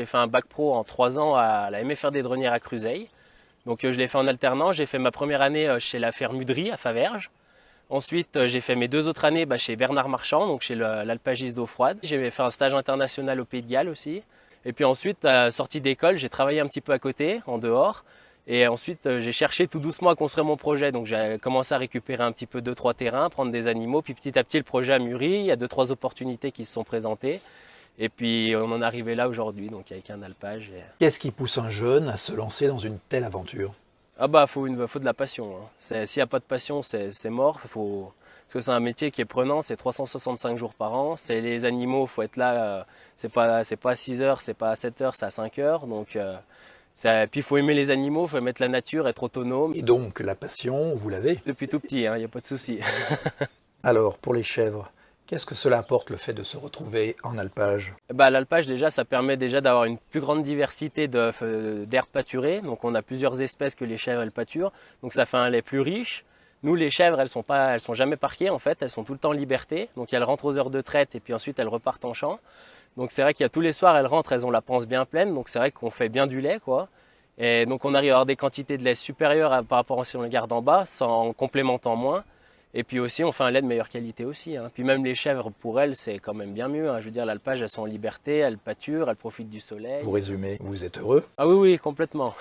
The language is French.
j'ai fait un bac pro en 3 ans à la MFR des Drenières à Cruzeil. Donc je l'ai fait en alternance, j'ai fait ma première année chez la fermuderie à Faverges. Ensuite, j'ai fait mes 2 autres années chez Bernard Marchand, donc chez l'alpagiste d'eau froide. J'ai fait un stage international au Pays de Galles aussi. Et puis ensuite, sortie d'école, j'ai travaillé un petit peu à côté, en dehors. Et ensuite, j'ai cherché tout doucement à construire mon projet. Donc j'ai commencé à récupérer un petit peu 2-3 terrains, prendre des animaux. Puis petit à petit, le projet a mûri. Il y a 2-3 opportunités qui se sont présentées. Et puis on en est arrivé là aujourd'hui, donc avec un alpage. Qu'est-ce qui pousse un jeune à se lancer dans une telle aventure? Ah faut de la passion, hein. S'il n'y a pas de passion, c'est mort. Parce que c'est un métier qui est prenant, c'est 365 jours par an. C'est les animaux, faut être là. C'est pas à 6 heures, c'est pas à 7 heures, c'est à 5 heures. Donc, puis il faut aimer les animaux, il faut aimer la nature, être autonome. Et donc, la passion, vous l'avez? Depuis tout petit, il n'y a pas de souci. Alors, pour les chèvres, qu'est-ce que cela apporte le fait de se retrouver en alpage? L'alpage, déjà, ça permet déjà d'avoir une plus grande diversité d'aires pâturées. Donc, on a plusieurs espèces que les chèvres elles pâturent. Donc, ça fait un lait plus riche. Nous, les chèvres, elles sont jamais parquées en fait. Elles sont tout le temps en liberté. Donc, elles rentrent aux heures de traite et puis ensuite elles repartent en champ. Donc, c'est vrai qu'il y a tous les soirs, elles rentrent, elles ont la panse bien pleine. Donc, c'est vrai qu'on fait bien du lait, quoi. Et donc, on arrive à avoir des quantités de lait supérieures par rapport à si on le garde en bas, en complémentant moins. Et puis aussi, on fait un lait de meilleure qualité aussi, hein. Puis même les chèvres, pour elles, c'est quand même bien mieux, hein. Je veux dire, l'alpage, elles sont en liberté, elles pâturent, elles profitent du soleil. Pour résumer, vous êtes heureux? Ah oui, oui, complètement.